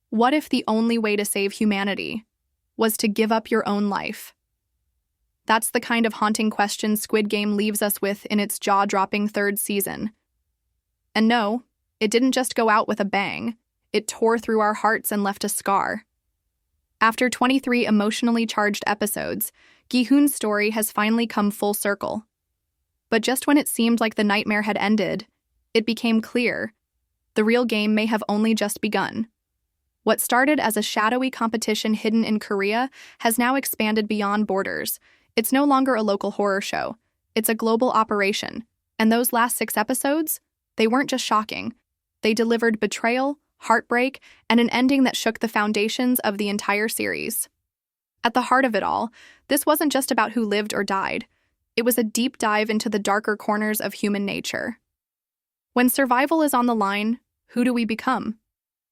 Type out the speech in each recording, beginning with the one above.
What if the only way to save humanity was to give up your own life? That's the kind of haunting question Squid Game leaves us with in its jaw-dropping third season. And no, it didn't just go out with a bang. It tore through our hearts and left a scar. After 23 emotionally charged episodes, Gihun's story has finally come full circle. But just when it seemed like the nightmare had ended, it became clear the real game may have only just begun. What started as a shadowy competition hidden in Korea has now expanded beyond borders. It's no longer a local horror show. It's a global operation. And those last 6 episodes, they weren't just shocking. They delivered betrayal, heartbreak, and an ending that shook the foundations of the entire series. At the heart of it all, this wasn't just about who lived or died. It was a deep dive into the darker corners of human nature. When survival is on the line, who do we become?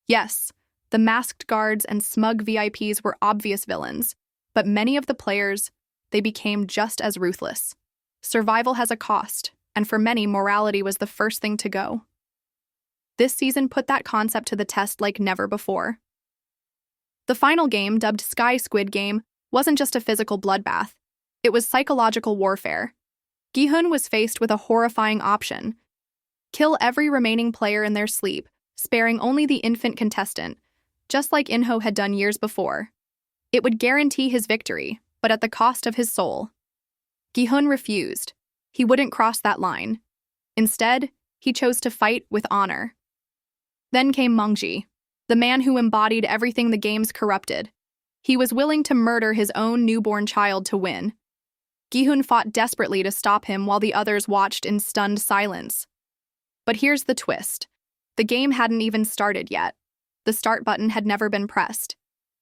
Yes, the masked guards and smug VIPs were obvious villains, but many of the players, they became just as ruthless. Survival has a cost, and for many, morality was the first thing to go. This season put that concept to the test like never before. The final game, dubbed Squid Game, wasn't just a physical bloodbath. It was psychological warfare. Gihun was faced with a horrifying option: kill every remaining player in their sleep, sparing only the infant contestant, just like Inho had done years before. It would guarantee his victory, but at the cost of his soul. Gihun refused. He wouldn't cross that line. Instead, he chose to fight with honor. Then came Mongji, the man who embodied everything the games corrupted. He was willing to murder his own newborn child to win. Gihun fought desperately to stop him while the others watched in stunned silence. But here's the twist. The game hadn't even started yet. The start button had never been pressed.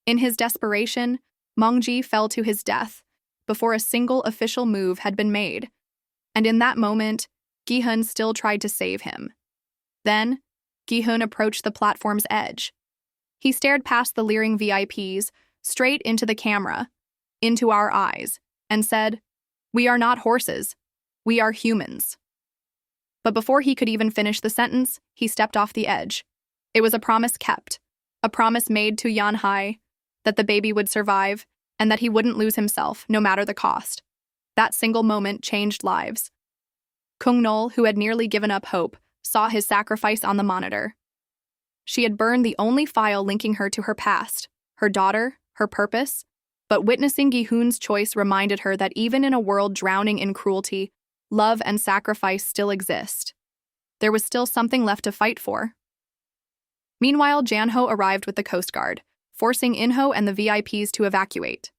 In his desperation, Mongji fell to his death before a single official move had been made. And in that moment, Gihun still tried to save him. Then, Gihun approached the platform's edge. He stared past the leering VIPs, straight into the camera, into our eyes, and said, "We are not horses. We are humans." But before he could even finish the sentence, he stepped off the edge. It was a promise kept, a promise made to Yanhai that the baby would survive and that he wouldn't lose himself, no matter the cost. That single moment changed lives. Kungnol, who had nearly given up hope, saw his sacrifice on the monitor. She had burned the only file linking her to her past, her daughter, her purpose, but witnessing Gihun's choice reminded her that even in a world drowning in cruelty, love and sacrifice still exist. There was still something left to fight for. Meanwhile, Janho arrived with the Coast Guard, forcing Inho and the VIPs to evacuate.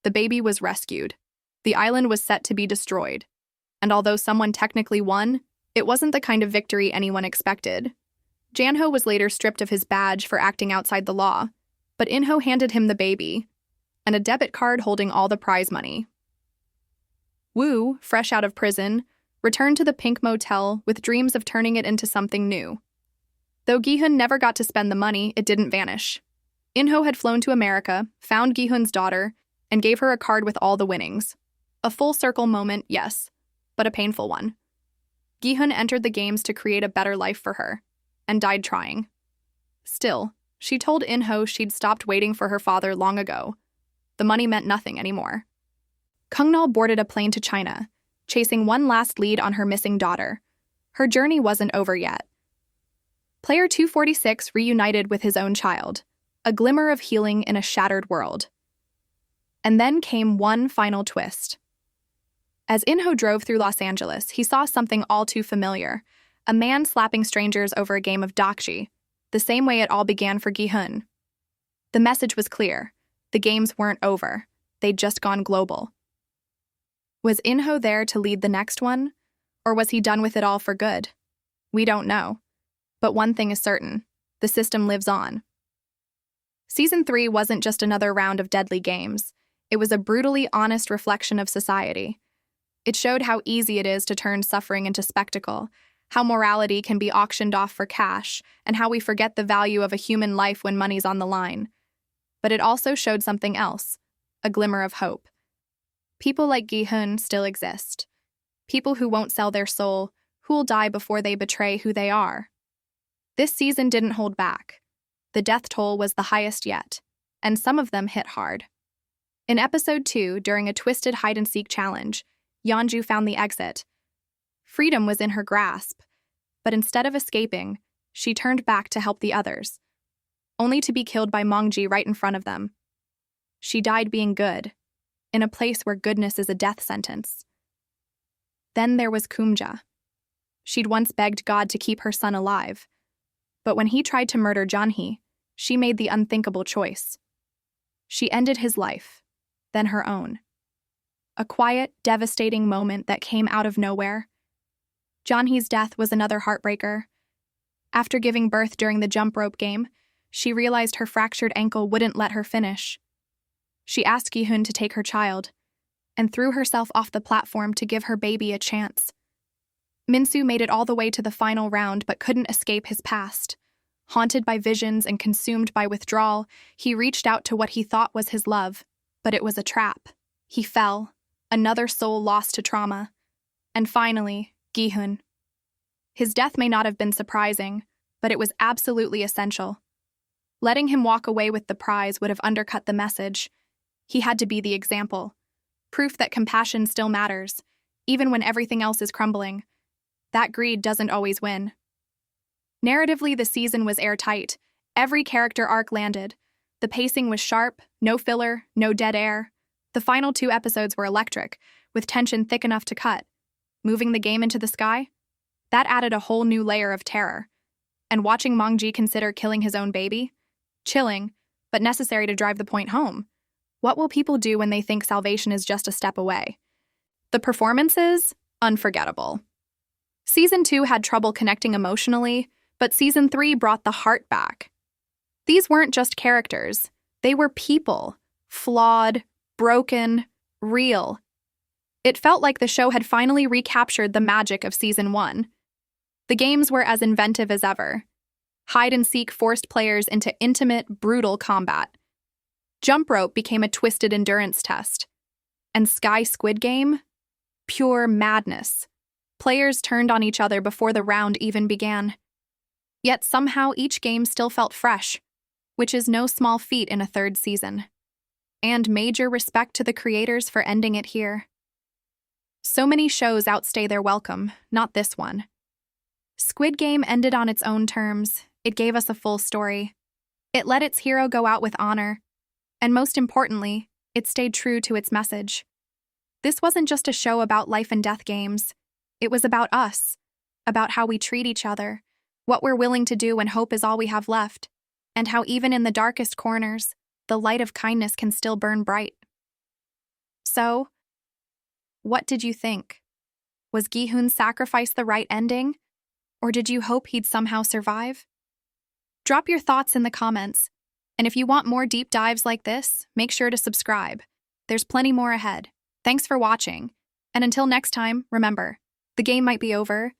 The baby was rescued. The island was set to be destroyed. And although someone technically won, it wasn't the kind of victory anyone expected. Janho was later stripped of his badge for acting outside the law, but Inho handed him the baby and a debit card holding all the prize money. Wu, fresh out of prison, returned to the Pink Motel with dreams of turning it into something new. Though Gihun never got to spend the money, it didn't vanish. Inho had flown to America, found Gihun's daughter, and gave her a card with all the winnings. A full-circle moment, yes, but a painful one. Gihun entered the games to create a better life for her, and died trying. Still, she told Inho she'd stopped waiting for her father long ago. The money meant nothing anymore. Kungnal boarded a plane to China, chasing one last lead on her missing daughter. Her journey wasn't over yet. Player 246 reunited with his own child, a glimmer of healing in a shattered world. And then came one final twist. As Inho drove through Los Angeles, he saw something all too familiar, a man slapping strangers over a game of dakji, the same way it all began for Gihun. The message was clear. The games weren't over. They'd just gone global. Was Inho there to lead the next one? Or was he done with it all for good? We don't know. But one thing is certain. The system lives on. Season 3 wasn't just another round of deadly games. It was a brutally honest reflection of society. It showed how easy it is to turn suffering into spectacle, how morality can be auctioned off for cash, and how we forget the value of a human life when money's on the line. But it also showed something else, a glimmer of hope. People like Gihun still exist. People who won't sell their soul, who'll die before they betray who they are. This season didn't hold back. The death toll was the highest yet, and some of them hit hard. In episode 2, during a twisted hide-and-seek challenge, Yeonju found the exit. Freedom was in her grasp, but instead of escaping, she turned back to help the others, only to be killed by Mongji right in front of them. She died being good, in a place where goodness is a death sentence. Then there was Kumja. She'd once begged God to keep her son alive, but when he tried to murder Janhee, she made the unthinkable choice. She ended his life, then her own. A quiet, devastating moment that came out of nowhere. Janhee's death was another heartbreaker. After giving birth during the jump rope game, she realized her fractured ankle wouldn't let her finish. She asked Gihun to take her child, and threw herself off the platform to give her baby a chance. Minsu made it all the way to the final round but couldn't escape his past. Haunted by visions and consumed by withdrawal, he reached out to what he thought was his love, but it was a trap. He fell, another soul lost to trauma. And finally, Gihun. His death may not have been surprising, but it was absolutely essential. Letting him walk away with the prize would have undercut the message. He had to be the example. Proof that compassion still matters, even when everything else is crumbling. That greed doesn't always win. Narratively, the season was airtight. Every character arc landed. The pacing was sharp, no filler, no dead air. The final 2 episodes were electric, with tension thick enough to cut. Moving the game into the sky? That added a whole new layer of terror. And watching Mongji consider killing his own baby? Chilling, but necessary to drive the point home. What will people do when they think salvation is just a step away? The performances? Unforgettable. Season 2 had trouble connecting emotionally, but Season 3 brought the heart back. These weren't just characters. They were people. Flawed, broken, real. It felt like the show had finally recaptured the magic of Season 1. The games were as inventive as ever. Hide-and-seek forced players into intimate, brutal combat. Jump rope became a twisted endurance test. And Squid Game? Pure madness. Players turned on each other before the round even began. Yet somehow each game still felt fresh, which is no small feat in a 3rd season. And major respect to the creators for ending it here. So many shows outstay their welcome, not this one. Squid Game ended on its own terms. It gave us a full story. It let its hero go out with honor. And most importantly, it stayed true to its message. This wasn't just a show about life and death games. It was about us, about how we treat each other, what we're willing to do when hope is all we have left, and how even in the darkest corners, the light of kindness can still burn bright. So, what did you think? Was Gihun's sacrifice the right ending? Or did you hope he'd somehow survive? Drop your thoughts in the comments. And if you want more deep dives like this, make sure to subscribe. There's plenty more ahead. Thanks for watching. And until next time, remember, the game might be over,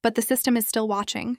but the system is still watching.